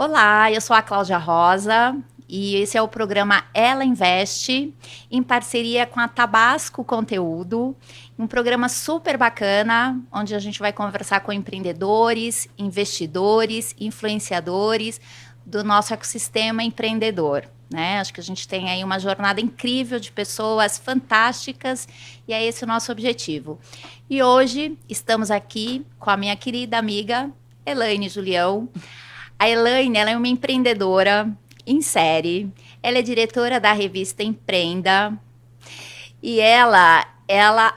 Olá, eu sou a Cláudia Rosa e esse é o programa Ela Investe, em parceria com a Tabasco Conteúdo, um programa super bacana, onde a gente vai conversar com empreendedores, investidores, influenciadores do nosso ecossistema empreendedor. Né? Acho que a gente tem aí uma jornada incrível de pessoas fantásticas e é esse o nosso objetivo. E hoje estamos aqui com a minha querida amiga Elaine Julião. A Elaine, ela é uma empreendedora em série. Ela é diretora da revista Empreenda. E ela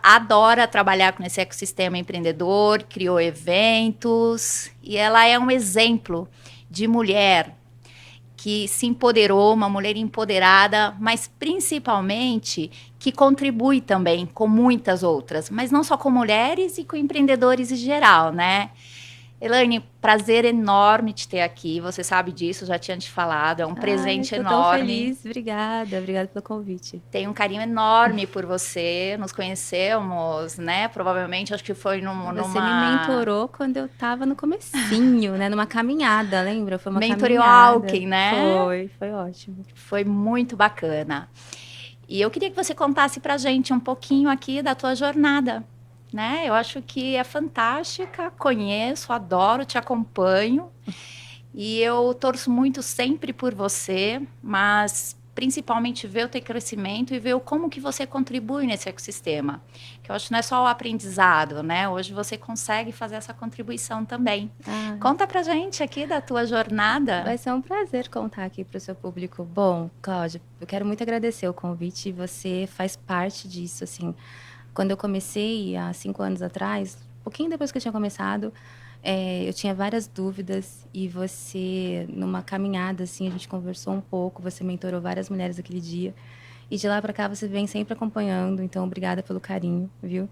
adora trabalhar com esse ecossistema empreendedor, criou eventos. E ela é um exemplo de mulher que se empoderou, uma mulher empoderada, mas principalmente que contribui também com muitas outras, mas não só com mulheres e com empreendedores em geral, né? Elaine, prazer enorme te ter aqui. Você sabe disso, já tinha te falado. É um Ai, presente tô tão enorme. feliz. Obrigada pelo convite. Tenho um carinho enorme por você. Nos conhecemos, né? Provavelmente, acho que foi Você me numa mentorou quando eu tava no comecinho, né? Numa caminhada, lembra? Foi uma Mentoring caminhada. Walking, né? Foi ótimo. Foi muito bacana. E eu queria que você contasse pra gente um pouquinho aqui da tua jornada, né? Eu acho que é fantástica, conheço, adoro, te acompanho. E eu torço muito sempre por você, mas principalmente ver o teu crescimento e ver como que você contribui nesse ecossistema. Que eu acho que não é só o aprendizado, né? Hoje você consegue fazer essa contribuição também. Ah, Conta pra gente aqui da tua jornada. vai ser um prazer contar aqui para o seu público. Bom, Cláudia, eu quero muito agradecer o convite. Você faz parte disso, assim. Quando eu comecei, há 5 anos atrás, um pouquinho depois que eu tinha começado, eu tinha várias dúvidas e você, numa caminhada, assim, a gente conversou um pouco, você mentorou várias mulheres aquele dia. E de lá para cá você vem sempre acompanhando, então obrigada pelo carinho, viu?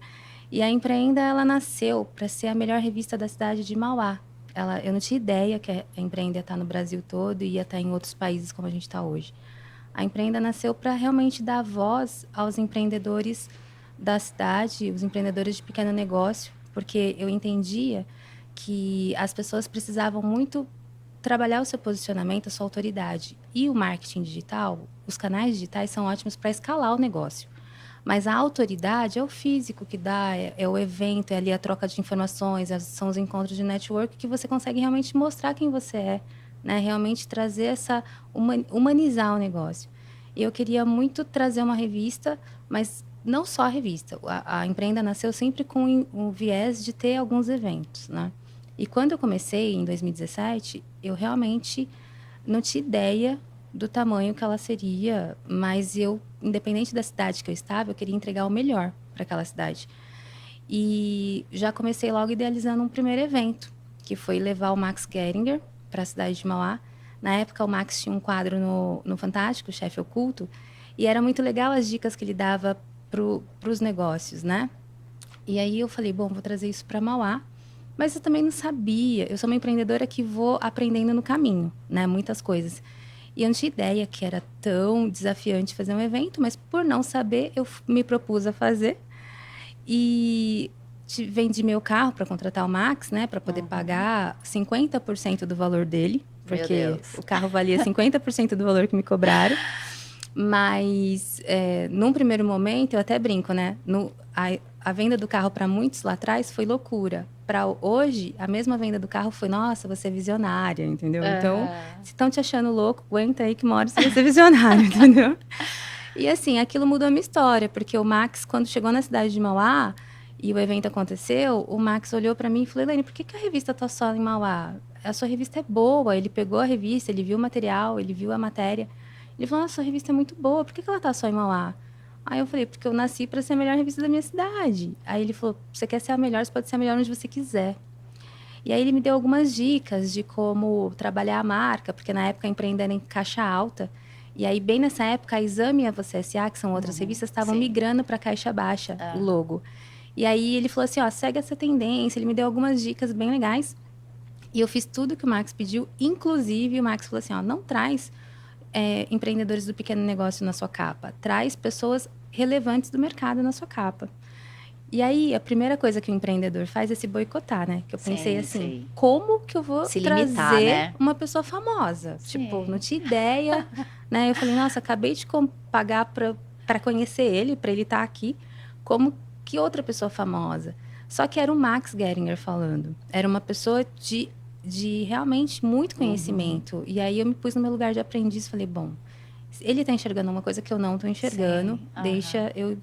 E a Empreenda, ela nasceu para ser a melhor revista da cidade de Mauá. Eu não tinha ideia que a Empreenda ia estar no Brasil todo e ia estar em outros países como a gente está hoje. A Empreenda nasceu para realmente dar voz aos empreendedores da cidade, os empreendedores de pequeno negócio, porque eu entendia que as pessoas precisavam muito trabalhar o seu posicionamento, a sua autoridade. E o marketing digital, os canais digitais são ótimos para escalar o negócio. Mas a autoridade é o físico que dá, é o evento, é ali a troca de informações, são os encontros de network que você consegue realmente mostrar quem você é, né? Realmente trazer essa, humanizar o negócio. E eu queria muito trazer uma revista, mas não só a revista. A Empreenda nasceu sempre com o viés de ter alguns eventos, né? E quando eu comecei, em 2017, eu realmente não tinha ideia do tamanho que ela seria, mas eu, independente da cidade que eu estava, eu queria entregar o melhor para aquela cidade. E já comecei logo idealizando um primeiro evento, que foi levar o Max Geringer para a cidade de Mauá. Na época, o Max tinha um quadro no Fantástico, Chefe Oculto, e era muito legal as dicas que ele dava para os negócios, né? E aí eu falei, bom, vou trazer isso para Mauá, mas eu também não sabia. Eu sou uma empreendedora que vou aprendendo no caminho, né? Muitas coisas. E eu não tinha ideia que era tão desafiante fazer um evento, mas por não saber, eu me propus a fazer. E vendi meu carro para contratar o Max, né? Para poder Uhum. pagar 50% do valor dele, Meu porque Deus. o carro valia 50% do valor que me cobraram. Mas, num primeiro momento, eu até brinco, né? A venda do carro para muitos lá atrás foi loucura. Para hoje, a mesma venda do carro foi, nossa, você é visionária, entendeu? Então, Aham. se estão te achando louco, aguenta aí que uma hora você vai ser visionário, entendeu? E assim, aquilo mudou a minha história, porque o Max, quando chegou na cidade de Mauá e o evento aconteceu, o Max olhou para mim e falou: Elaine, por que a revista tá só em Mauá? A sua revista é boa. Ele pegou a revista, ele viu o material, ele viu a matéria. Ele falou: nossa, sua revista é muito boa, por que ela tá só em Mauá? Aí eu falei: porque eu nasci para ser a melhor revista da minha cidade. Aí ele falou: você quer ser a melhor, você pode ser a melhor onde você quiser. E aí ele me deu algumas dicas de como trabalhar a marca, porque na época a Empreenda era em caixa alta. E aí, bem nessa época, a Exame e a Você S.A., que são outras Uhum. revistas, estavam Sim. migrando para caixa baixa, o Aham. logo. E aí ele falou assim, ó, segue essa tendência. Ele me deu algumas dicas bem legais. E eu fiz tudo que o Max pediu, inclusive o Max falou assim, ó, não traz empreendedores do pequeno negócio na sua capa, traz pessoas relevantes do mercado na sua capa. E aí, a primeira coisa que o empreendedor faz é se boicotar, né? Que eu pensei assim, Sim. como que eu vou Se trazer limitar, né? uma pessoa famosa? Sim. Tipo, não tinha ideia, né? Eu falei, nossa, acabei de pagar para conhecer ele, para ele estar aqui. Como que outra pessoa famosa? Só que era o Max Geringer falando. Era uma pessoa de realmente muito conhecimento. E aí eu me pus no meu lugar de aprendiz. Falei, bom, ele está enxergando uma coisa que eu não estou enxergando. Sim. Deixa eu...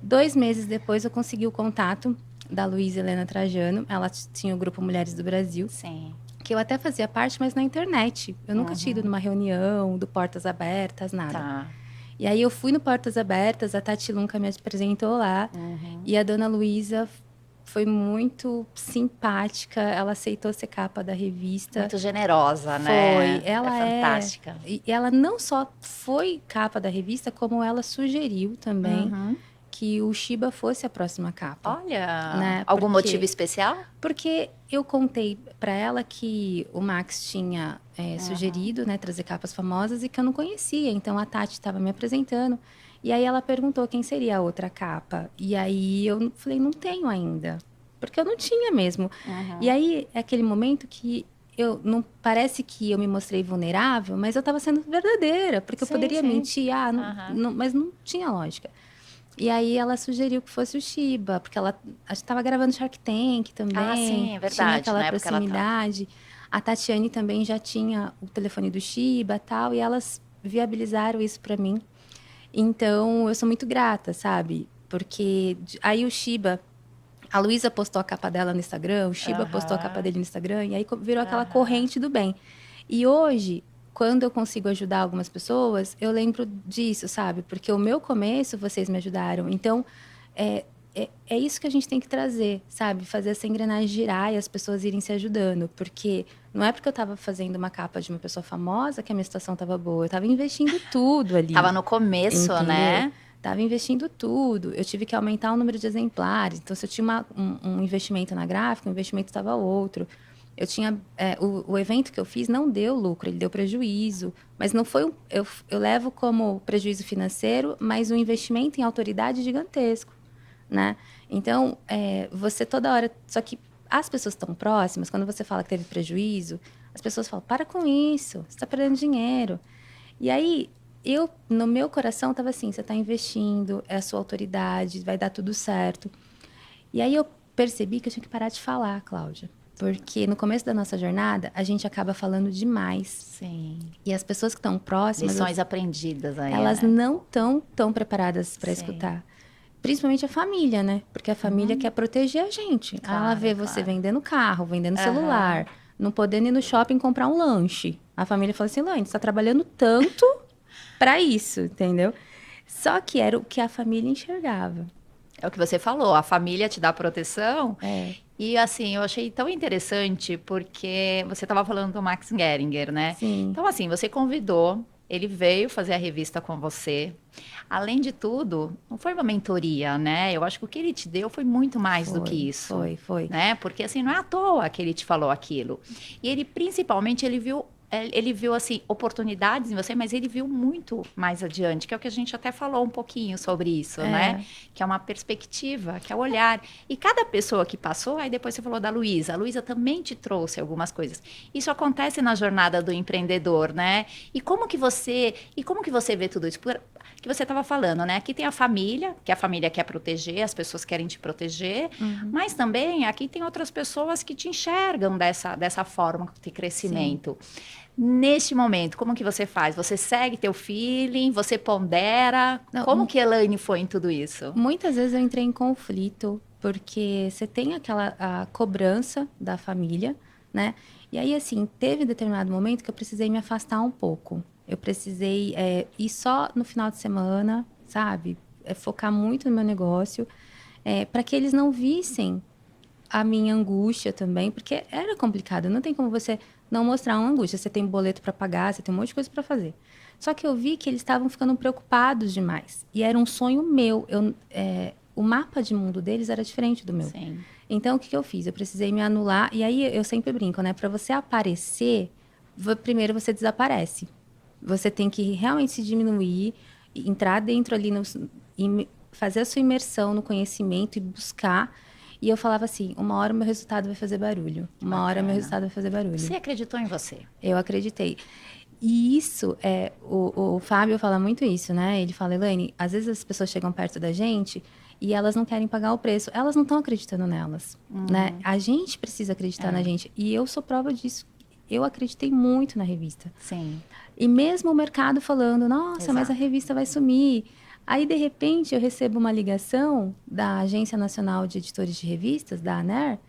2 meses depois, eu consegui o contato da Luísa Helena Trajano. Ela tinha o Grupo Mulheres do Brasil. Sim. Que eu até fazia parte, mas na internet. Eu nunca tinha ido numa reunião do Portas Abertas, nada. Tá. E aí eu fui no Portas Abertas, a Tati Lunca me apresentou lá. E a dona Luísa foi muito simpática. Ela aceitou ser capa da revista. Muito generosa, Foi. né? Ela fantástica. E ela não só foi capa da revista, como ela sugeriu também que o Shiba fosse a próxima capa. Olha, né? algum motivo especial? Porque eu contei para ela que o Max tinha sugerido, né, trazer capas famosas e que eu não conhecia. Então a Tati estava me apresentando. E aí ela perguntou quem seria a outra capa. E aí eu falei, não tenho ainda. Porque eu não tinha mesmo. E aí é aquele momento que não parece que eu me mostrei vulnerável, mas eu estava sendo verdadeira. Porque eu poderia mentir, mas não tinha lógica. E aí ela sugeriu que fosse o Shiba, porque ela estava gravando Shark Tank também. Ah, sim, é verdade. Tinha aquela na época proximidade. A Tatiane também já tinha o telefone do Shiba e tal, e elas viabilizaram isso para mim. Então, eu sou muito grata, sabe? Porque aí o Shiba, a Luísa postou a capa dela no Instagram, o Shiba postou a capa dele no Instagram, e aí virou aquela corrente do bem. E hoje, quando eu consigo ajudar algumas pessoas, eu lembro disso, sabe? Porque o meu começo, vocês me ajudaram. Então, é isso que a gente tem que trazer, sabe? Fazer essa engrenagem girar e as pessoas irem se ajudando. Porque não é porque eu estava fazendo uma capa de uma pessoa famosa que a minha situação estava boa. Eu estava investindo tudo ali. Tava no começo, entendeu? né? Estava investindo tudo. Eu tive que aumentar o número de exemplares. Então, se eu tinha um investimento na gráfica, o investimento estava outro. Eu tinha o evento que eu fiz não deu lucro, ele deu prejuízo, mas não foi eu levo como prejuízo financeiro, mas um investimento em autoridade gigantesco, né? Então você toda hora, só que as pessoas estão próximas, quando você fala que teve prejuízo, as pessoas falam, para com isso, você está perdendo dinheiro. E aí no meu coração estava assim, você está investindo, é a sua autoridade, vai dar tudo certo. E aí eu percebi que eu tinha que parar de falar, Cláudia. Porque no começo da nossa jornada, a gente acaba falando demais. Sim. E as pessoas que estão próximas... Lições aprendidas aí, elas né? não estão tão preparadas para escutar. Principalmente a família, né? Porque a família quer proteger a gente. Claro, ela vê você vendendo carro, vendendo celular, não podendo ir no shopping comprar um lanche. A família fala assim, Lane, você está trabalhando tanto para isso, entendeu? Só que era o que a família enxergava. É o que você falou, a família te dá proteção. E assim, eu achei tão interessante porque você estava falando do Max Geringer, né? Sim. Então, assim, você convidou, ele veio fazer a revista com você. Além de tudo, não foi uma mentoria, né? Eu acho que o que ele te deu foi muito mais do que isso. Foi. Né? Porque assim, não é à toa que ele te falou aquilo. E ele, principalmente, ele viu assim oportunidades em você, mas ele viu muito mais adiante, que é o que a gente até falou um pouquinho sobre isso, né? Que é uma perspectiva, que é o olhar. E cada pessoa que passou, aí depois você falou da Luísa. A Luísa também te trouxe algumas coisas. Isso acontece na jornada do empreendedor, né? E como que você vê tudo isso? Que você estava falando, né? Aqui tem a família, que a família quer proteger, as pessoas querem te proteger, mas também aqui tem outras pessoas que te enxergam dessa forma de crescimento. Sim. Neste momento, como que você faz? Você segue teu feeling? Você pondera? Como que Elaine foi em tudo isso? Muitas vezes eu entrei em conflito, porque você tem a cobrança da família, né? E aí, assim, teve determinado momento que eu precisei me afastar um pouco. Eu precisei ir só no final de semana, sabe? Focar muito no meu negócio, para que eles não vissem a minha angústia também, porque era complicado. Não tem como você não mostrar uma angústia. Você tem boleto para pagar, você tem um monte de coisa para fazer. Só que eu vi que eles estavam ficando preocupados demais. E era um sonho meu. O mapa de mundo deles era diferente do meu. Sim. Então, o que eu fiz? Eu precisei me anular. E aí, eu sempre brinco, né? Para você aparecer, primeiro você desaparece. Você tem que realmente se diminuir, entrar dentro ali fazer a sua imersão no conhecimento e buscar. E eu falava assim, uma hora meu resultado vai fazer barulho. Uma hora meu resultado vai fazer barulho. Você acreditou em você? Eu acreditei. E isso, o Fábio fala muito isso, né? Ele fala, Elaine, às vezes as pessoas chegam perto da gente e elas não querem pagar o preço. Elas não estão acreditando nelas, né? A gente precisa acreditar na gente. E eu sou prova disso. Eu acreditei muito na revista. Sim. E mesmo o mercado falando, nossa, mas a revista vai sumir. Aí, de repente, eu recebo uma ligação da Agência Nacional de Editores de Revistas, da ANER,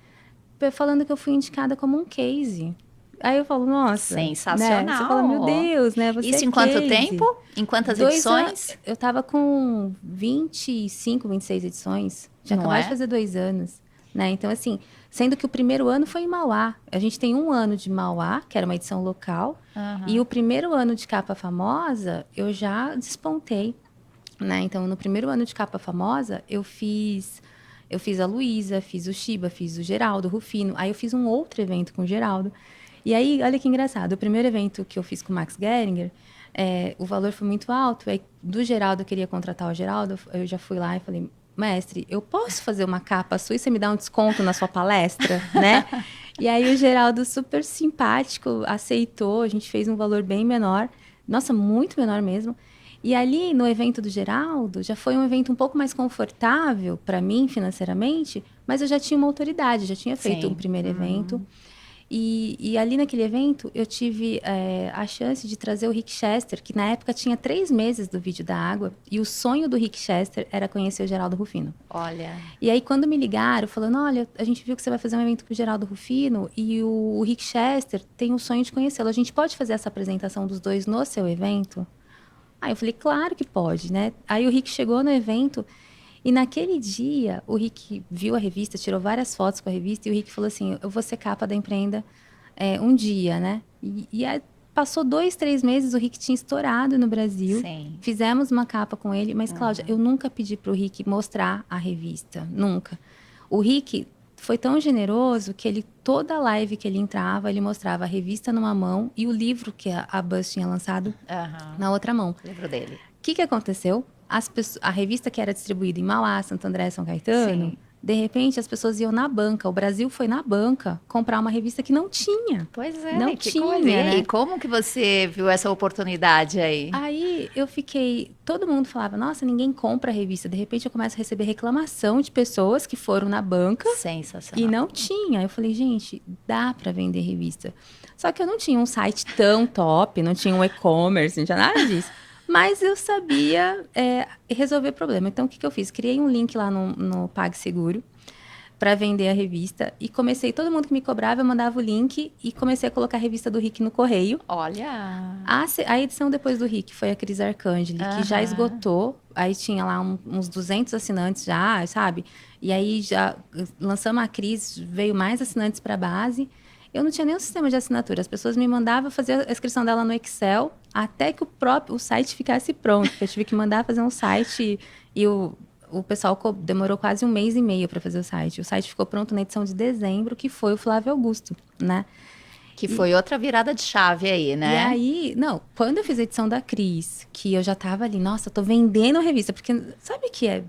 falando que eu fui indicada como um case. Aí eu falo, nossa. Sensacional. Né? Você fala, meu Deus, né? Você isso é em quanto case. tempo? Em quantas edições? Eu tava com 25, 26 edições. Já acabei de fazer 2 anos. Né? Então, assim, sendo que o primeiro ano foi em Mauá. A gente tem 1 ano de Mauá, que era uma edição local. E o primeiro ano de Capa Famosa, eu já despontei. Né? Então, no primeiro ano de Capa Famosa, eu fiz a Luísa, fiz o Shiba, fiz o Geraldo, o Rufino. Aí eu fiz um outro evento com o Geraldo. E aí, olha que engraçado, o primeiro evento que eu fiz com o Max Geringer, o valor foi muito alto. Aí, do Geraldo, eu queria contratar o Geraldo, eu já fui lá e falei, mestre, eu posso fazer uma capa sua e você me dá um desconto na sua palestra, né? E aí o Geraldo, super simpático, aceitou, a gente fez um valor bem menor, nossa, muito menor mesmo. E ali, no evento do Geraldo, já foi um evento um pouco mais confortável para mim, financeiramente, mas eu já tinha uma autoridade, já tinha feito um primeiro evento. E ali naquele evento, eu tive a chance de trazer o Rick Chester, que na época tinha 3 meses do Vídeo da Água, e o sonho do Rick Chester era conhecer o Geraldo Rufino. Olha. E aí, quando me ligaram, falando, olha, a gente viu que você vai fazer um evento com o Geraldo Rufino, e o Rick Chester tem o sonho de conhecê-lo. A gente pode fazer essa apresentação dos dois no seu evento? Aí eu falei, claro que pode, né? Aí o Rick chegou no evento... E naquele dia, o Rick viu a revista, tirou várias fotos com a revista, e o Rick falou assim, eu vou ser capa da Empreenda um dia, né? E aí, passou 2, 3 meses, o Rick tinha estourado no Brasil. Sim. Fizemos uma capa com ele, mas, Cláudia, eu nunca pedi para o Rick mostrar a revista, nunca. O Rick foi tão generoso que toda live que ele entrava, ele mostrava a revista numa mão e o livro que a Buzz tinha lançado na outra mão. O livro dele. O que aconteceu? A revista que era distribuída em Mauá, Santo André, São Caetano, de repente as pessoas iam na banca. O Brasil foi na banca comprar uma revista que não tinha. Pois é, não que tinha, coisa. Né? E como que você viu essa oportunidade aí? Aí eu fiquei... Todo mundo falava, nossa, ninguém compra a revista. De repente eu começo a receber reclamação de pessoas que foram na banca. Sensacional. E não tinha. Eu falei, gente, dá para vender revista. Só que eu não tinha um site tão top, não tinha um e-commerce, não tinha nada disso. Mas eu sabia resolver problema. Então, o que eu fiz? Criei um link lá no PagSeguro para vender a revista. E comecei, todo mundo que me cobrava, eu mandava o link e comecei a colocar a revista do Rick no correio. Olha! A edição depois do Rick foi a Cris Arcangeli, que já esgotou. Aí tinha lá uns 200 assinantes já, sabe? E aí já lançamos a Cris, veio mais assinantes para a base. Eu não tinha nenhum sistema de assinatura. As pessoas me mandavam fazer a inscrição dela no Excel até que o site ficasse pronto. Eu tive que mandar fazer um site e o pessoal demorou quase 1 mês e meio para fazer o site. O site ficou pronto na edição de dezembro, que foi o Flávio Augusto, né? Que foi outra virada de chave aí, né? E aí, quando eu fiz a edição da Cris, que eu já tava ali, nossa, tô vendendo a revista, porque sabe o que é?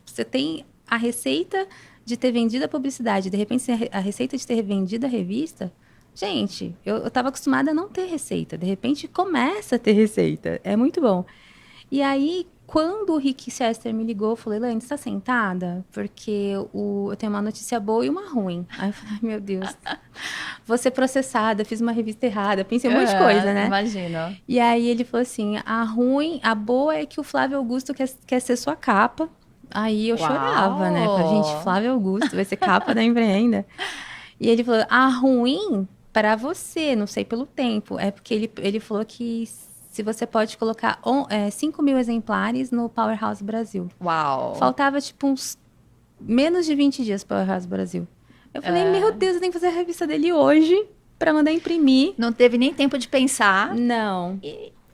Você tem a receita de ter vendido a publicidade, de repente a receita de ter vendido a revista, gente, eu estava acostumada a não ter receita, de repente começa a ter receita, é muito bom. E aí, quando o Rick Chester me ligou, eu falei, Elaine, você está sentada? Porque eu tenho uma notícia boa e uma ruim. Aí eu falei, ai, meu Deus, vou ser processada, fiz uma revista errada, pensei um monte de coisa, né? Imagino. E aí ele falou assim, a boa é que o Flávio Augusto quer ser sua capa. Aí eu chorava, né? Falei, gente, Flávio Augusto vai ser capa da Empreenda. E ele falou, a ruim para você, não sei pelo tempo, é porque ele falou que se você pode colocar 5 mil exemplares no Powerhouse Brasil. Uau! Faltava, tipo, uns menos de 20 dias para o Powerhouse Brasil. Eu falei, meu Deus, eu tenho que fazer a revista dele hoje para mandar imprimir. Não teve nem tempo de pensar. Não.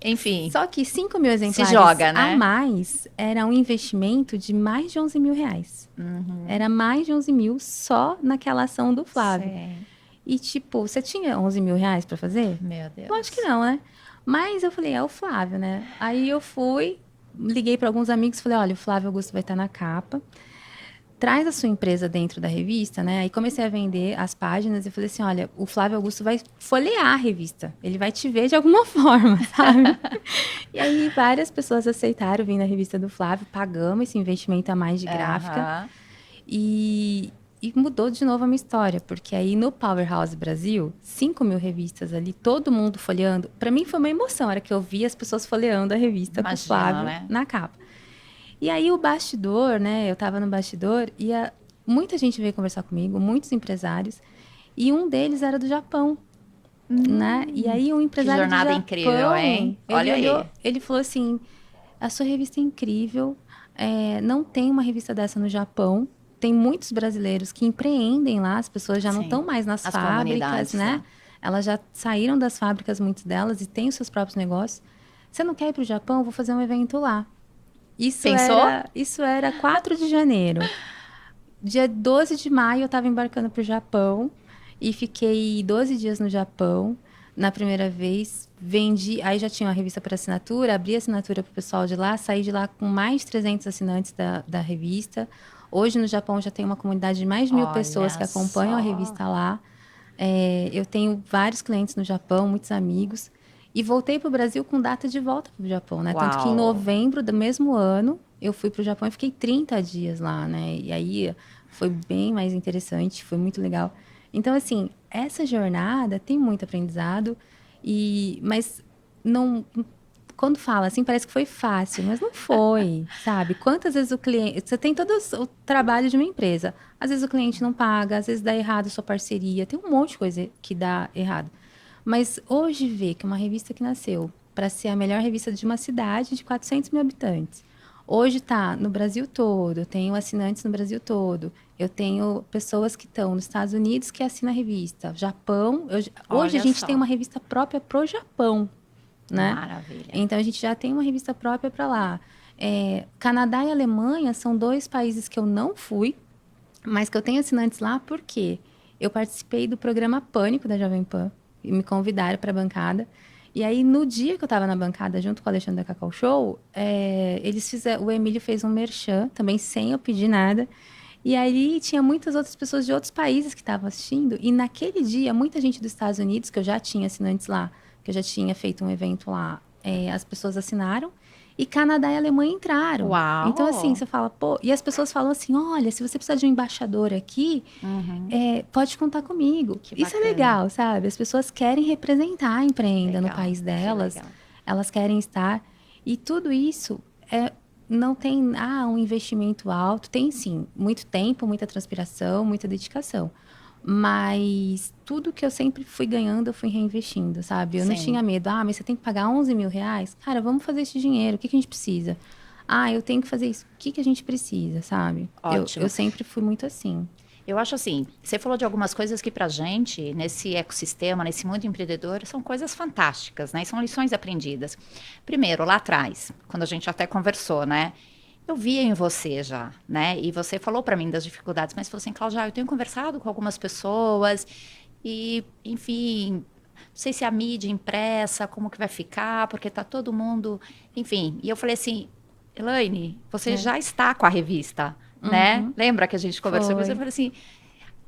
Enfim. Só que 5 mil exemplares se joga, né? a mais era um investimento de mais de 11 mil reais. Era mais de 11 mil só naquela ação do Flávio. Sim. E, tipo, você tinha 11 mil reais para fazer? Meu Deus. Lógico que não, né? Mas eu falei, é o Flávio, né? Aí eu fui, liguei para alguns amigos e falei, olha, o Flávio Augusto vai estar na capa. Traz a sua empresa dentro da revista, né? Aí comecei a vender as páginas e falei assim, olha, o Flávio Augusto vai folhear a revista. Ele vai te ver de alguma forma, sabe? E aí várias pessoas aceitaram vir na revista do Flávio, pagamos esse investimento a mais de gráfica. E mudou de novo a minha história, porque aí no Powerhouse Brasil, 5.000 revistas ali, todo mundo folheando. Para mim foi uma emoção, era que eu via as pessoas folheando a revista com o Flávio, né, na capa. E aí o bastidor, né, eu estava no bastidor e muita gente veio conversar comigo, muitos empresários, e um deles era do Japão, né? E aí um empresário que jornada do Japão, incrível, hein? Olha aí. Ele falou assim, a sua revista é incrível, não tem uma revista dessa no Japão. Tem muitos brasileiros que empreendem lá, as pessoas já não estão mais nas fábricas, né? Elas já saíram das fábricas, muitas delas, e têm os seus próprios negócios. Você não quer ir para o Japão? Eu vou fazer um evento lá. Isso era 4 de janeiro. Dia 12 de maio, eu estava embarcando para o Japão e fiquei 12 dias no Japão. Na primeira vez, vendi... Aí já tinha uma revista para assinatura, abri a assinatura para o pessoal de lá, saí de lá com mais de 300 assinantes da revista. Hoje, no Japão, já tem uma comunidade de mais de 1.000 pessoas que acompanham a revista lá. Eu tenho vários clientes no Japão, muitos amigos. E voltei para o Brasil com data de volta para o Japão, né? Tanto que em novembro do mesmo ano, eu fui para o Japão e fiquei 30 dias lá, né? E aí foi bem mais interessante, foi muito legal. Então, assim, essa jornada tem muito aprendizado, mas não... Quando fala assim, parece que foi fácil, mas não foi, sabe? Quantas vezes o cliente... Você tem todo o trabalho de uma empresa. Às vezes o cliente não paga, às vezes dá errado a sua parceria. Tem um monte de coisa que dá errado. Mas hoje ver que uma revista que nasceu para ser a melhor revista de uma cidade de 400.000 habitantes. Hoje está no Brasil todo, eu tenho assinantes no Brasil todo. Eu tenho pessoas que estão nos Estados Unidos que assinam a revista. Japão, hoje a gente tem uma revista própria pro Japão. Né? Maravilha. Então, a gente já tem uma revista própria para lá. Canadá e Alemanha são 2 países que eu não fui, mas que eu tenho assinantes lá porque eu participei do programa Pânico da Jovem Pan e me convidaram para a bancada. E aí, no dia que eu estava na bancada, junto com o Alexandre da Cacau Show, o Emílio fez um merchan, também sem eu pedir nada. E aí, tinha muitas outras pessoas de outros países que estavam assistindo. E naquele dia, muita gente dos Estados Unidos, que eu já tinha assinantes lá, que eu já tinha feito um evento lá, as pessoas assinaram, e Canadá e Alemanha entraram. Uau. Então, assim, você fala, pô... E as pessoas falam assim, olha, se você precisar de um embaixador aqui, pode contar comigo. Isso é legal, sabe? As pessoas querem representar a Empreenda no país delas, elas querem estar. E tudo isso não tem um investimento alto, tem sim, muito tempo, muita transpiração, muita dedicação. Mas tudo que eu sempre fui ganhando, eu fui reinvestindo, sabe? Eu não tinha medo. Mas você tem que pagar 11 mil reais? Cara, vamos fazer esse dinheiro. O que a gente precisa? Eu tenho que fazer isso. O que a gente precisa, sabe? Eu sempre fui muito assim. Eu acho assim, você falou de algumas coisas que pra gente, nesse ecossistema, nesse mundo empreendedor, são coisas fantásticas, né? E são lições aprendidas. Primeiro, lá atrás, quando a gente até conversou, né? Eu via em você já, né? E você falou para mim das dificuldades, mas falou assim, Cláudia, eu tenho conversado com algumas pessoas e, enfim, não sei se a mídia impressa, como que vai ficar, porque tá todo mundo... Enfim, e eu falei assim, Elaine, você já está com a revista, né? Lembra que a gente conversou com você? Eu falei assim,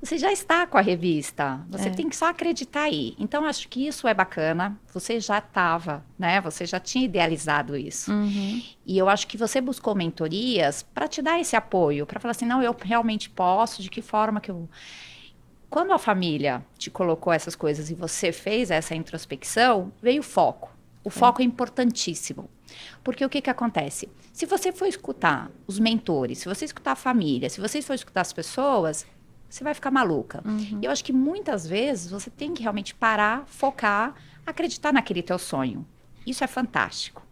você já está com a revista, você tem que só acreditar aí. Então, acho que isso é bacana, você já estava, né? Você já tinha idealizado isso. E eu acho que você buscou mentorias para te dar esse apoio, para falar assim, não, eu realmente posso, de que forma que eu... Quando a família te colocou essas coisas e você fez essa introspecção, veio o foco. O foco é importantíssimo. Porque o que acontece? Se você for escutar os mentores, se você escutar a família, se você for escutar as pessoas... Você vai ficar maluca. E eu acho que muitas vezes você tem que realmente parar, focar, acreditar naquele teu sonho. Isso é fantástico.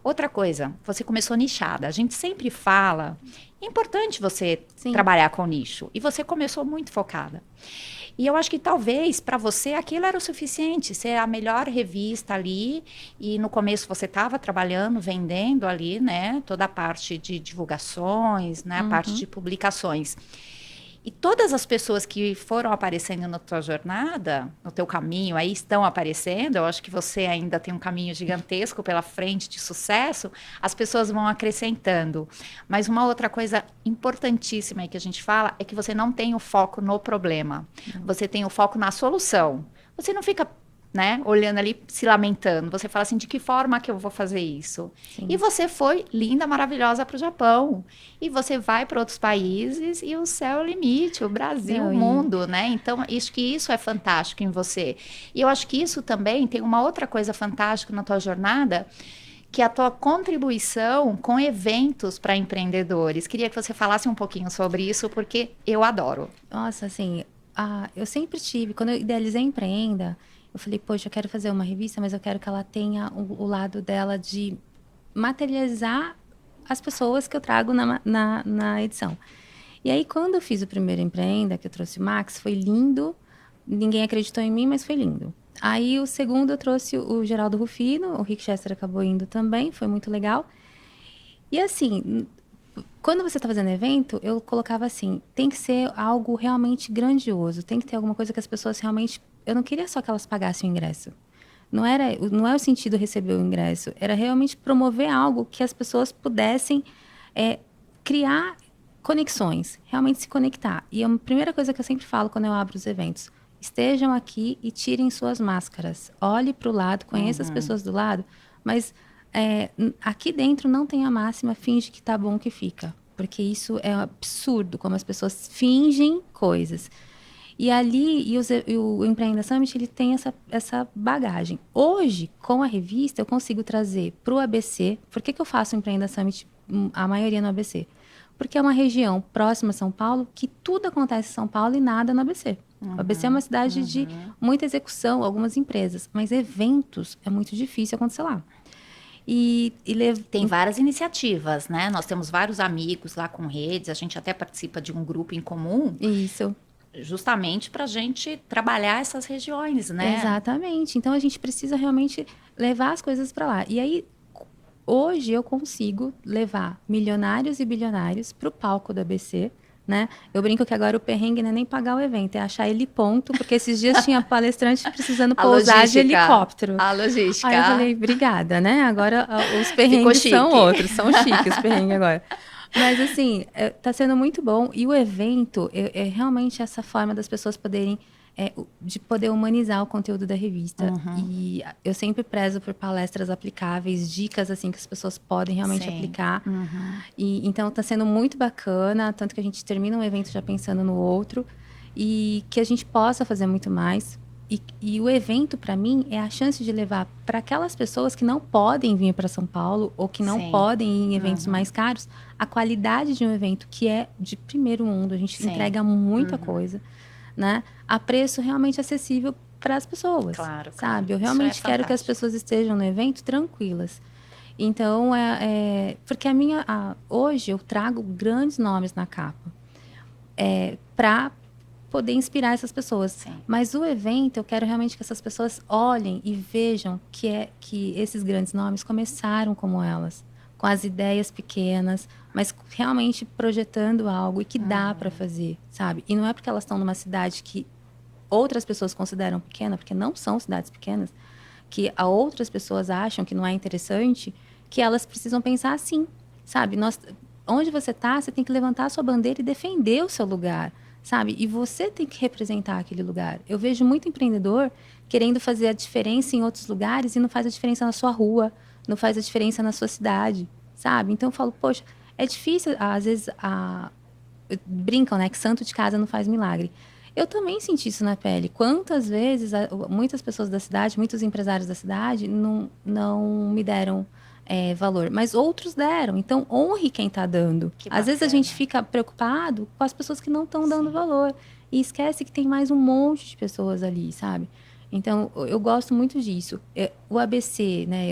Outra coisa, você começou nichada. A gente sempre fala, é importante você trabalhar com nicho. E você começou muito focada. E eu acho que talvez para você aquilo era o suficiente, ser a melhor revista ali. E no começo você estava trabalhando, vendendo ali, né? Toda a parte de divulgações, né? A parte de publicações. E todas as pessoas que foram aparecendo na tua jornada, no teu caminho, aí estão aparecendo, eu acho que você ainda tem um caminho gigantesco pela frente de sucesso, as pessoas vão acrescentando. Mas uma outra coisa importantíssima aí que a gente fala é que você não tem o foco no problema, você tem o foco na solução. Você não fica, né, olhando ali, se lamentando. Você fala assim, de que forma que eu vou fazer isso? Sim. E você foi linda, maravilhosa para o Japão. E você vai para outros países e o céu é o limite, o Brasil, o mundo, né? Então, acho que isso é fantástico em você. E eu acho que isso também tem uma outra coisa fantástica na tua jornada, que é a tua contribuição com eventos para empreendedores. Queria que você falasse um pouquinho sobre isso, porque eu adoro. Nossa, assim, eu sempre tive, quando eu idealizei a Empreenda, eu falei, poxa, eu quero fazer uma revista, mas eu quero que ela tenha o lado dela de materializar as pessoas que eu trago na edição. E aí, quando eu fiz o primeiro Empreenda, que eu trouxe o Max, foi lindo. Ninguém acreditou em mim, mas foi lindo. Aí, o segundo, eu trouxe o Geraldo Rufino. O Rick Chester acabou indo também, foi muito legal. E assim, quando você está fazendo evento, eu colocava assim, tem que ser algo realmente grandioso, tem que ter alguma coisa que as pessoas realmente... Eu não queria só que elas pagassem o ingresso. Não é o sentido receber o ingresso, era realmente promover algo que as pessoas pudessem criar conexões, realmente se conectar. E a primeira coisa que eu sempre falo quando eu abro os eventos, estejam aqui e tirem suas máscaras. Olhe para o lado, conheça as pessoas do lado, mas aqui dentro não tem a máxima, finge que tá bom que fica. Porque isso é um absurdo, como as pessoas fingem coisas. E ali, e o Empreenda Summit, ele tem essa bagagem. Hoje, com a revista, eu consigo trazer para o ABC. Por que eu faço o Empreenda Summit, a maioria no ABC? Porque é uma região próxima a São Paulo, que tudo acontece em São Paulo e nada no ABC. O ABC é uma cidade de muita execução, algumas empresas. Mas eventos é muito difícil acontecer lá. Tem várias iniciativas, né? Nós temos vários amigos lá com redes, a gente até participa de um grupo em comum. Isso. Justamente para a gente trabalhar essas regiões, né? Exatamente. Então, a gente precisa realmente levar as coisas para lá. E aí, hoje, eu consigo levar milionários e bilionários para o palco do ABC, né? Eu brinco que agora o perrengue não é nem pagar o evento, é achar ele ponto, porque esses dias tinha palestrante precisando pousar de helicóptero. A logística. Aí eu falei, obrigada, né? Agora os perrengues são outros, são chiques os perrengues agora. Mas, assim, tá sendo muito bom. E o evento é realmente essa forma das pessoas poderem... de poder humanizar o conteúdo da revista. E eu sempre prezo por palestras aplicáveis, dicas, assim, que as pessoas podem realmente aplicar. E, então, tá sendo muito bacana. Tanto que a gente termina um evento já pensando no outro. E que a gente possa fazer muito mais. E o evento, para mim, é a chance de levar para aquelas pessoas que não podem vir para São Paulo ou que não podem ir em eventos mais caros, a qualidade de um evento que é de primeiro mundo. A gente entrega muita coisa, né? A preço realmente acessível para as pessoas. Claro, sabe? Eu realmente quero que as pessoas estejam no evento tranquilas. Então, porque hoje eu trago grandes nomes na capa para poder inspirar essas pessoas. Sim. Mas o evento, eu quero realmente que essas pessoas olhem e vejam que esses grandes nomes começaram como elas, com as ideias pequenas, mas realmente projetando algo e que dá para fazer, sabe? E não é porque elas estão numa cidade que outras pessoas consideram pequena, porque não são cidades pequenas, que outras pessoas acham que não é interessante, que elas precisam pensar assim, sabe? Onde você está, você tem que levantar a sua bandeira e defender o seu lugar, sabe? E você tem que representar aquele lugar. Eu vejo muito empreendedor querendo fazer a diferença em outros lugares e não faz a diferença na sua rua, não faz a diferença na sua cidade, sabe? Então eu falo, poxa, é difícil, às vezes, brincam, né, que santo de casa não faz milagre. Eu também senti isso na pele. Quantas vezes muitas pessoas da cidade, muitos empresários da cidade não me deram valor, mas outros deram. Então, honre quem está dando. Às vezes a gente fica preocupado com as pessoas que não estão dando valor e esquece que tem mais um monte de pessoas ali, sabe? Então, eu gosto muito disso. O ABC, né?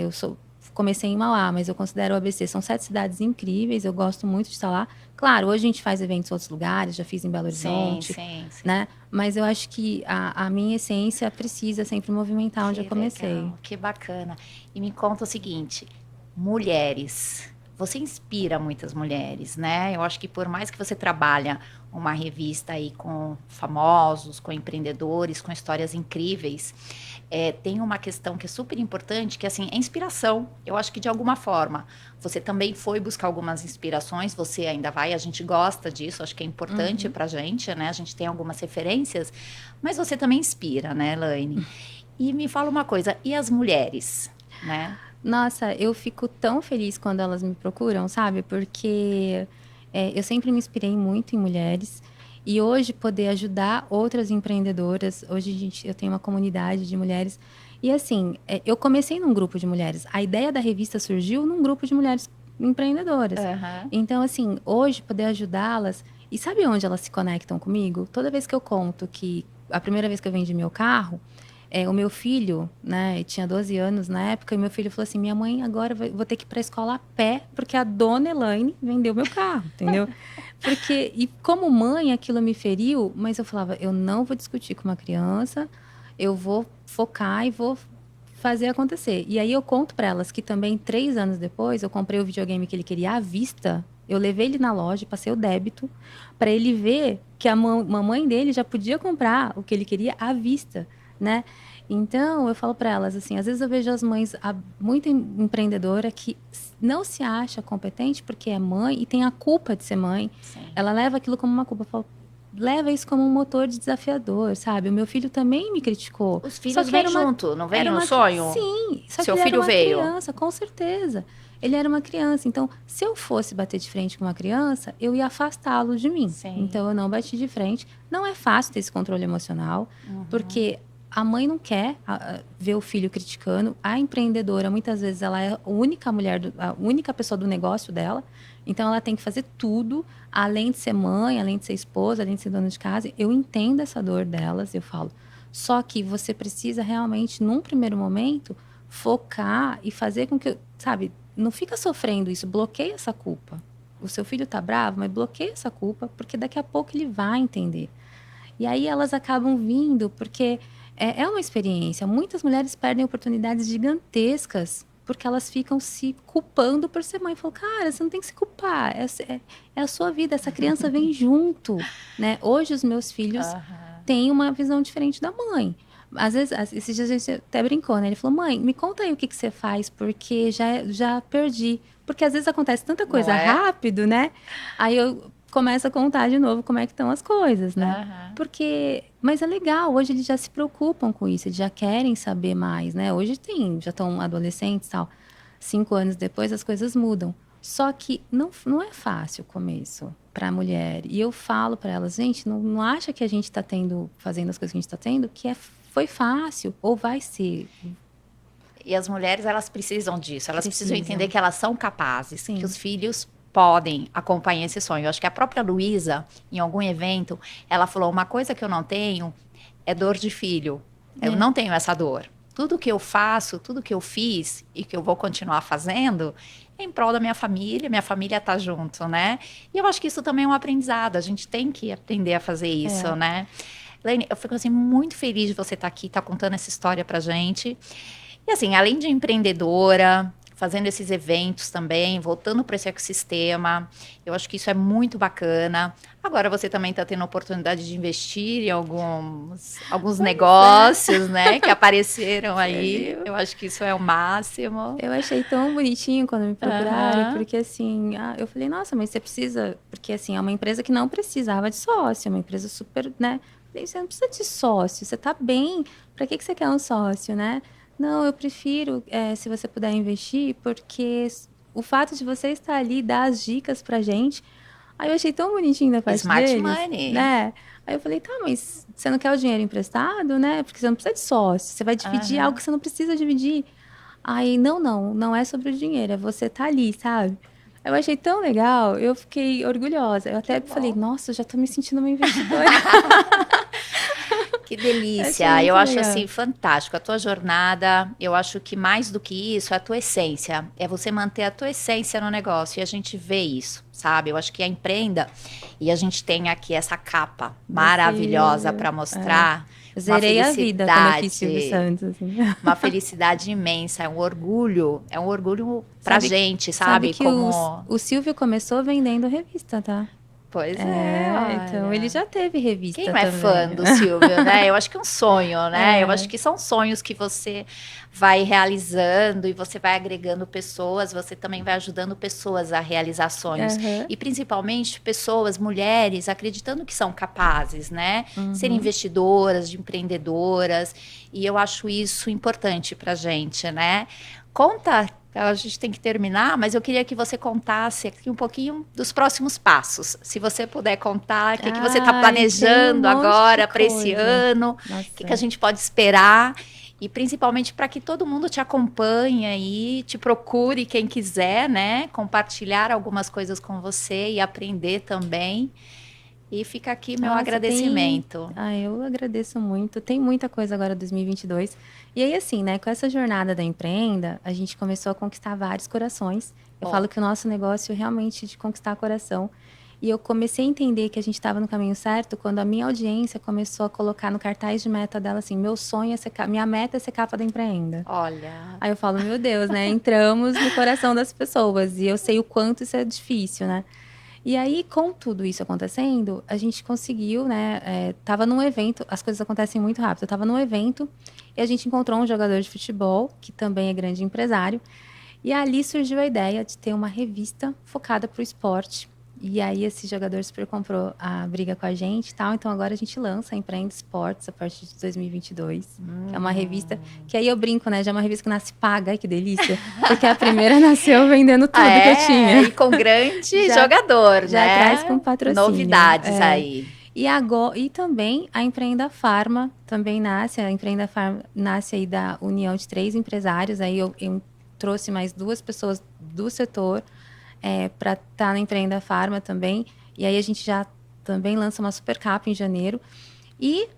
Comecei em Mauá, mas eu considero o ABC. São 7 cidades incríveis, eu gosto muito de estar lá. Claro, hoje a gente faz eventos em outros lugares, já fiz em Belo Horizonte, né? Mas eu acho que a minha essência precisa sempre movimentar onde eu comecei. Legal, que bacana. E me conta o seguinte, mulheres, você inspira muitas mulheres, né? Eu acho que por mais que você trabalha uma revista aí com famosos, com empreendedores, com histórias incríveis, tem uma questão que é super importante, que assim, é inspiração. Eu acho que de alguma forma, você também foi buscar algumas inspirações, você ainda vai, a gente gosta disso, acho que é importante pra gente, né? A gente tem algumas referências, mas você também inspira, né, Elaine? E me fala uma coisa, e as mulheres, né? Nossa, eu fico tão feliz quando elas me procuram, sabe? Porque eu sempre me inspirei muito em mulheres. E hoje poder ajudar outras empreendedoras. Hoje eu tenho uma comunidade de mulheres. E assim, eu comecei num grupo de mulheres. A ideia da revista surgiu num grupo de mulheres empreendedoras. Aham. Então, assim, hoje poder ajudá-las. E sabe onde elas se conectam comigo? Toda vez que eu conto que a primeira vez que eu vendi meu carro, o meu filho, né, tinha 12 anos na época, e meu filho falou assim: minha mãe, agora vou ter que ir para a escola a pé, porque a dona Elaine vendeu meu carro, entendeu? Porque, e como mãe, aquilo me feriu, mas eu falava: eu não vou discutir com uma criança, eu vou focar e vou fazer acontecer. E aí eu conto para elas que também, 3 anos depois, eu comprei o videogame que ele queria à vista. Eu levei ele na loja, passei o débito, para ele ver que a mamãe dele já podia comprar o que ele queria à vista, né? Então, eu falo para elas assim, às vezes eu vejo as mães muito empreendedora que não se acha competente porque é mãe e tem a culpa de ser mãe. Sim. Ela leva aquilo como uma culpa. Eu falo, leva isso como um motor de desafiador, sabe? O meu filho também me criticou. Os Só filhos que vêm junto, não vem no sonho? Sim, só que Seu ele era filho uma veio. criança, com certeza. Ele era uma criança. Então, se eu fosse bater de frente com uma criança, eu ia afastá-lo de mim. Sim. Então, eu não bati de frente. Não é fácil ter esse controle emocional, porque a mãe não quer ver o filho criticando. A empreendedora, muitas vezes, ela é a única mulher, a única pessoa do negócio dela. Então, ela tem que fazer tudo, além de ser mãe, além de ser esposa, além de ser dona de casa. Eu entendo essa dor delas, eu falo. Só que você precisa realmente, num primeiro momento, focar e fazer com que, sabe, não fica sofrendo isso, bloqueia essa culpa. O seu filho tá bravo, mas bloqueia essa culpa, porque daqui a pouco ele vai entender. E aí elas acabam vindo, porque é uma experiência. Muitas mulheres perdem oportunidades gigantescas porque elas ficam se culpando por ser mãe. Falam, cara, você não tem que se culpar. É a sua vida, essa criança vem junto, né? Hoje os meus filhos têm uma visão diferente da mãe. Às vezes, esses dias a gente até brincou, né? Ele falou, mãe, me conta aí o que você faz, porque já perdi. Porque às vezes acontece tanta coisa rápido, né? Aí eu começo a contar de novo como é que estão as coisas, né? Mas é legal, hoje eles já se preocupam com isso, eles já querem saber mais, né? Hoje já estão adolescentes e tal. 5 anos depois as coisas mudam. Só que não é fácil o começo para a mulher. E eu falo para elas, gente, não acha que a gente está fazendo as coisas que a gente está tendo, que foi fácil ou vai ser. E as mulheres, elas precisam disso. Elas precisam entender que elas são capazes, Sim. que os filhos podem acompanhar esse sonho. Eu acho que a própria Luísa, em algum evento, ela falou, uma coisa que eu não tenho é dor de filho. Eu não tenho essa dor. Tudo que eu faço, tudo que eu fiz e que eu vou continuar fazendo é em prol da minha família tá junto, né? E eu acho que isso também é um aprendizado. A gente tem que aprender a fazer isso, né? Elaine, eu fico assim muito feliz de você estar aqui, estar contando essa história pra gente. E assim, além de empreendedora, fazendo esses eventos também, voltando para esse ecossistema, eu acho que isso é muito bacana. Agora você também está tendo a oportunidade de investir em alguns negócios, né, que apareceram aí. Eu acho que isso é o máximo. Eu achei tão bonitinho quando me procuraram, porque assim, eu falei, nossa, mas você precisa, porque assim, é uma empresa que não precisava de sócio, é uma empresa super, né? Falei, você não precisa de sócio, você tá bem, para que você quer um sócio, né? Não, eu prefiro, se você puder investir, porque o fato de você estar ali, dar as dicas pra gente. Aí eu achei tão bonitinho da parte Smart deles, money. né? Aí eu falei, tá, mas você não quer o dinheiro emprestado, né? Porque você não precisa de sócio, você vai dividir algo que você não precisa dividir. Aí, não é sobre o dinheiro, é você tá ali, sabe? Eu achei tão legal, eu fiquei orgulhosa. Eu até falei, nossa, eu já tô me sentindo uma investidora. Que delícia, eu acho assim fantástico. A tua jornada, eu acho que mais do que isso, é a tua essência. É você manter a tua essência no negócio. E a gente vê isso, sabe? Eu acho que a Empreenda, e a gente tem aqui essa capa maravilhosa para mostrar. Zerei a vida quando eu fiz Silvio Santos. Assim. Uma felicidade imensa, é um orgulho pra gente, sabe? Sabe que o Silvio começou vendendo revista, tá? Pois é, Então olha. ele já teve revista Quem não é também. fã do Silvio, né? Eu acho que é um sonho, né? É. Eu acho que são sonhos que você vai realizando e você vai agregando pessoas, você também vai ajudando pessoas a realizar sonhos. Aham. E principalmente pessoas, mulheres, acreditando que são capazes, né? Serem Uhum. investidoras, de empreendedoras. E eu acho isso importante pra gente, né? Conta. A gente tem que terminar, mas eu queria que você contasse aqui um pouquinho dos próximos passos. Se você puder contar, o que você está Ai, tem um planejando monte de agora para esse coisa. ano, o que a Nossa. gente pode esperar, e principalmente para que todo mundo te acompanhe aí, te procure quem quiser, né? Compartilhar algumas coisas com você e aprender também. E fica aqui meu Nossa, tem. agradecimento. Ah, eu agradeço muito. Tem muita coisa agora 2022. E aí, assim, né, com essa jornada da Empreenda, a gente começou a conquistar vários corações. Eu Ó, falo que o nosso negócio é realmente de conquistar coração. E eu comecei a entender que a gente estava no caminho certo quando a minha audiência começou a colocar no cartaz de meta dela assim: meu sonho é ser, minha meta é ser capa da Empreenda. olha, Aí eu falo, meu Deus, né? Entramos no coração das pessoas. E eu sei o quanto isso é difícil, né? E aí, com tudo isso acontecendo, a gente conseguiu, né? Tava num evento, as coisas acontecem muito rápido. Eu tava num evento e a gente encontrou um jogador de futebol, que também é grande empresário. E ali surgiu a ideia de ter uma revista focada para o esporte. E aí esse jogador super comprou a briga com a gente e tal. Então agora a gente lança a Empreende Esportes a partir de 2022, que é uma revista que aí eu brinco, né? Já é uma revista que nasce paga, ai que delícia. Porque a primeira nasceu vendendo tudo que eu tinha. e com grande Já, jogador, já traz né? com patrocínio. Novidades aí. E agora, e também a Empreenda Farma também nasce. A Empreenda Farma nasce aí da união de 3 empresários. Aí eu trouxe mais 2 pessoas do setor para estar na Empreenda Farma também. E aí a gente já também lança uma super capa em janeiro. E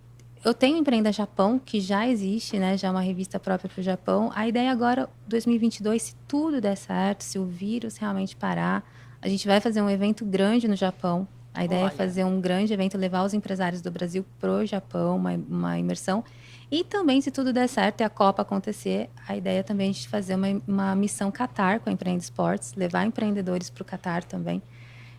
eu tenho Empreenda Japão, que já existe, né? Já é uma revista própria para o Japão. A ideia agora, 2022, se tudo der certo, se o vírus realmente parar, a gente vai fazer um evento grande no Japão. A ideia é Olha. fazer um grande evento, levar os empresários do Brasil pro Japão, uma imersão. E também, se tudo der certo e a Copa acontecer, a ideia também é a gente fazer uma missão Qatar com a Empreende Esportes, levar empreendedores para o Qatar também.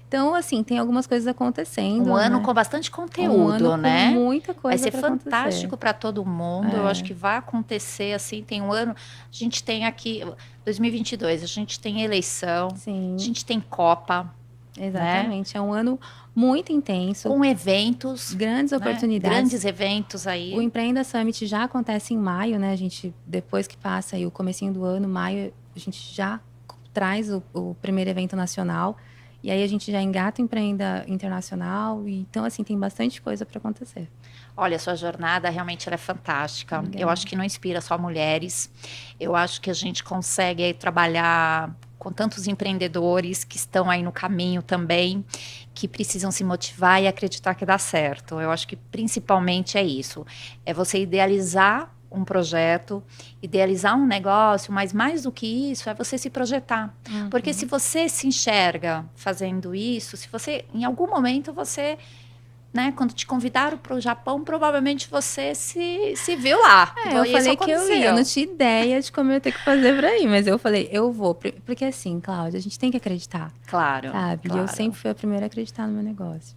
Então, assim, tem algumas coisas acontecendo, Um ano né? com bastante Um ano conteúdo, com né? muita Vai coisa ser para acontecer. fantástico para todo mundo. Eu acho que vai acontecer assim. Tem um ano. A gente tem aqui 2022. A gente tem eleição. Sim, A gente tem Copa, né? exatamente. É um ano muito intenso, Com eventos, grandes né? oportunidades. Grandes eventos aí. O Empreenda Summit já acontece em maio, né? A gente, depois que passa aí o comecinho do ano, maio, a gente já traz o primeiro evento nacional. E aí a gente já engata o Empreenda Internacional. E, então, assim, tem bastante coisa para acontecer. Olha, a sua jornada realmente ela é fantástica. Obrigada. Eu acho que não inspira só mulheres. Eu acho que a gente consegue aí trabalhar com tantos empreendedores que estão aí no caminho também, que precisam se motivar e acreditar que dá certo. Eu acho que principalmente é isso. É você idealizar um projeto, idealizar um negócio, mas mais do que isso é você se projetar. Porque se você se enxerga fazendo isso, se você, em algum momento você, né, quando te convidaram para o Japão, provavelmente você se viu lá. Eu E isso falei que eu aconteceu. ia, eu não tinha ideia de como eu ia ter que fazer pra ir, mas eu falei, eu vou. Porque assim, Cláudia, a gente tem que acreditar, Claro, sabe? E eu claro. sempre fui a primeira a acreditar no meu negócio.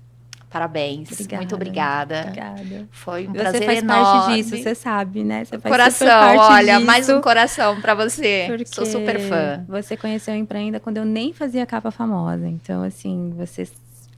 Parabéns. Obrigada. Muito obrigada. Obrigada. Foi um Você prazer faz enorme. parte disso, você sabe, né? Você faz Coração, super parte olha, disso. mais um coração para você. Porque Sou super fã. você conheceu a Empreenda quando eu nem fazia capa famosa. Então, assim, você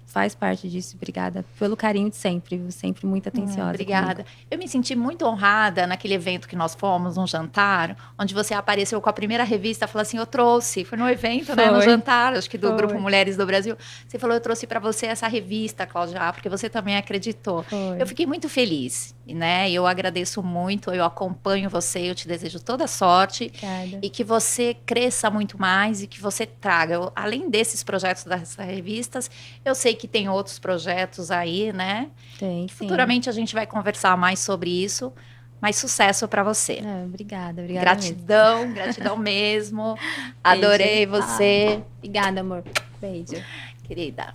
faz parte disso. Obrigada pelo carinho de sempre, sempre muito atenciosa. Obrigada. Comigo. Eu me senti muito honrada naquele evento que nós fomos, um jantar, onde você apareceu com a primeira revista, falou assim, eu trouxe, foi no evento, né, no jantar, acho que do Grupo Mulheres do Brasil. Você falou, eu trouxe para você essa revista, Cláudia, porque você também acreditou. Eu fiquei muito feliz, né? Eu agradeço muito, eu acompanho você, eu te desejo toda sorte. Obrigada. E que você cresça muito mais e que você traga, além desses projetos dessas revistas, eu sei que tem outros projetos aí, né? Tem, sim. Futuramente a gente vai conversar mais sobre isso. Mas sucesso para você. Obrigada, gratidão, mesmo. Gratidão mesmo. Adorei você. Obrigada, amor. Beijo. Querida.